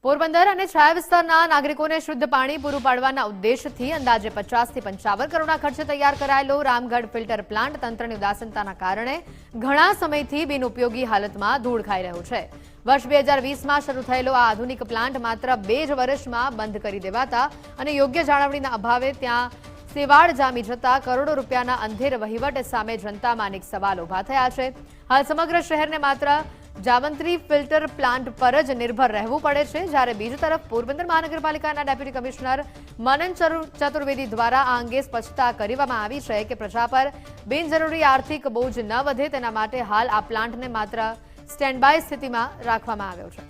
પોરબંદર અને છાયા વિસ્તારના નાગરિકોને શુદ્ધ પાણી પૂરું પાડવાના ઉદ્દેશથી અંદાજે 50 થી 55 કરોડના ખર્ચે તૈયાર કરાયેલો રામગઢ ફિલ્ટર પ્લાન્ટ તંત્રની ઉદાસીનતાના કારણે ઘણા સમયથી બિનઉપયોગી હાલતમાં ધૂળ ખાઈ રહ્યો છે। વર્ષ 2020માં શરૂ થયેલો આ આધુનિક પ્લાન્ટ માત્ર 2 જ વર્ષમાં બંધ કરી દેવાતા અને યોગ્ય જાળવણીના અભાવે ત્યાં સેવાળ જામી જતા કરોડો રૂપિયાના અંધેર વહીવટ સામે જનતામાં અનેક સવાલ ઉભા થયા છે। હાલ સમગ્ર શહેરને માત્ર જાવંત્રી ફિલ્ટર પ્લાન્ટ પર જ નિર્ભર રહેવું પડે છે, જ્યારે બીજી તરફ પોરબંદર મહાનગરપાલિકાના ડેપ્યુટી કમિશનર મનન ચતુર્વેદી દ્વારા આ અંગે સ્પષ્ટતા કરવામાં આવી છે કે પ્રજા પર બિનજરૂરી આર્થિક બોજ ન વધે તેના માટે હાલ આ પ્લાન્ટને માત્ર સ્ટેન્ડ બાય સ્થિતિમાં રાખવામાં આવ્યો છે।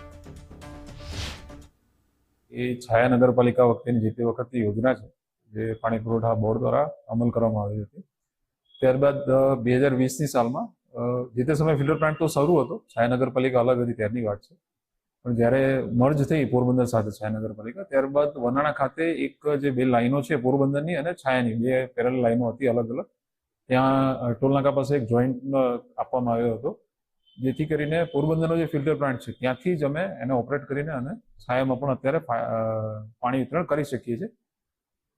એ છાયા નગરપાલિકા વખતેની જે તે વખતની યોજના છે જે પાણી પુરવઠા બોર્ડ દ્વારા અમલ કરવામાં આવી હતી। ત્યારબાદ 2020ની સાલમાં જે તે સમયે ફિલ્ટર પ્લાન્ટ તો શરૂ હતો, છાયા નગરપાલિકા અલગ હતી ત્યારની વાત છે, પણ જ્યારે મર્જ થઈ પોરબંદર સાથે છાયા નગરપાલિકા ત્યારબાદ વનાણા ખાતે એક જે 2 લાઈનો છે પોરબંદરની અને છાયાની 2 પેરેલલ લાઈનો હતી અલગ અલગ, ત્યાં ટોલનાકા પાસે એક જોઈન્ટ આપવામાં આવ્યો હતો, જેથી કરીને પોરબંદરનો જે ફિલ્ટર પ્લાન્ટ છે ત્યાંથી જ અમે એને ઓપરેટ કરીને અને છાયામાં પણ અત્યારે પાણી વિતરણ કરી શકીએ છીએ।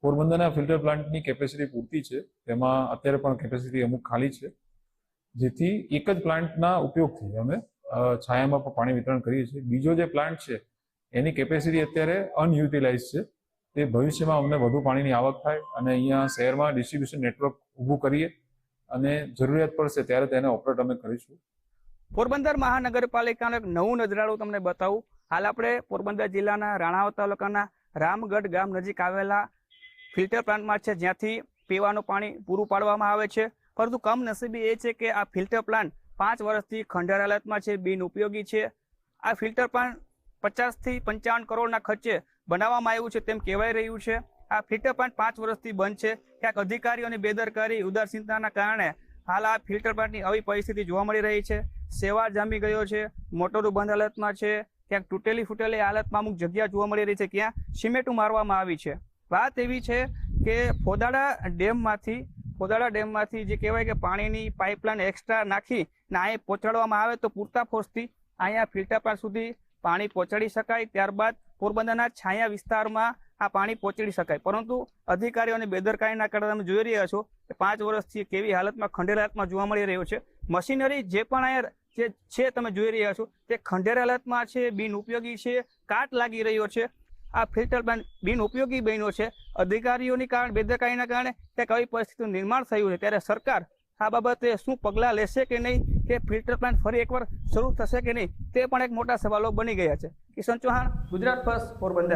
પોરબંદરના ફિલ્ટર પ્લાન્ટની કેપેસિટી પૂરતી છે, તેમાં અત્યારે પણ કેપેસિટી અમુક ખાલી છે, જેથી એક જ પ્લાન્ટના ઉપયોગથી અમે છાયામાં પણ પાણી વિતરણ કરીએ છીએ। બીજો જે પ્લાન્ટ છે એની કેપેસિટી અત્યારે અનયુટિલાઇઝ છે, તે ભવિષ્યમાં અમને વધુ પાણીની આવક થાય અને અહીંયા શહેરમાં ડિસ્ટ્રીબ્યુશન નેટવર્ક ઊભું કરીએ અને જરૂરિયાત પડશે ત્યારે તેને ઓપરેટ અમે કરીશું। પોરબંદર મહાનગરપાલિકાનું એક નવું નજરાણું તમને બતાવું। હાલ આપણે પોરબંદર જિલ્લાના રાણાવા તાલુકાના રામગઢ ગામ નજીક આવેલા ફિલ્ટર પ્લાન્ટમાં છે, જ્યાંથી પીવાનું પાણી પૂરું પાડવામાં આવે છે। પરંતુ કમનસીબી એ છે કે આ ફિલ્ટર પ્લાન્ટ 5 વર્ષથી ખંડેર હાલતમાં છે, બિનઉપયોગી છે। આ ફિલ્ટર પ્લાન્ટ 50 થી 55 કરોડના ખર્ચે બનાવવામાં આવ્યું છે તેમ કહેવાય રહ્યું છે। આ ફિલ્ટર પ્લાન્ટ 5 વર્ષથી બંધ છે। ક્યાંક અધિકારીઓની બેદરકારી, ઉદાસીનતાના કારણે હાલ આ ફિલ્ટર પ્લાન્ટની આવી પરિસ્થિતિ જોવા મળી રહી છે। સેવા જામી ગયો છે, મોટરો બંધ હાલતમાં છે, ક્યાંક તૂટેલી ફૂટેલી હાલતમાં અમુક જગ્યા જોવા મળી રહી છે, ક્યાં સિમેન્ટું મારવામાં આવી છે। વાત એવી છે કે ફોદાડા ડેમમાંથી જે કહેવાય કે પાણીની પાઇપલાઇન એક્સ્ટ્રા નાખી ને અહીં પહોંચાડવામાં આવે તો પૂરતા ફોર્સથી અહીંયા ફિલ્ટર પ્લાન્ટ સુધી પાણી પહોંચાડી શકાય, ત્યારબાદ પોરબંદરના છાયા વિસ્તારમાં આ પાણી પહોંચાડી શકાય। પરંતુ અધિકારીઓની બેદરકારીના કારણે તમે જોઈ રહ્યા છો કે 5 વર્ષથી કેવી હાલતમાં ખંડેર હાલતમાં જોવા મળી રહ્યો છે। મશીનરી જે પણ અહીંયા જે છે તમે જોઈ રહ્યા છો તે ખંડેર હાલતમાં છે, બિનઉપયોગી છે, કાટ લાગી રહ્યો છે। આ ફિલ્ટર પ્લાન્ટ બિનઉપયોગી બન્યો છે। અધિકારીઓની કારણે, બેદરકારીના કારણે ક્યાંક આવી પરિસ્થિતિનું નિર્માણ થયું છે, ત્યારે સરકાર આ બાબતે શું પગલાં લેશે કે નહીં, કે ફિલ્ટર પ્લાન્ટ ફરી એકવાર શરૂ થશે કે નહીં, તે પણ એક મોટા સવાલો બની ગયા છે। કિશન ચૌહાણ, ગુજરાત ફર્સ્ટ, પોરબંદર।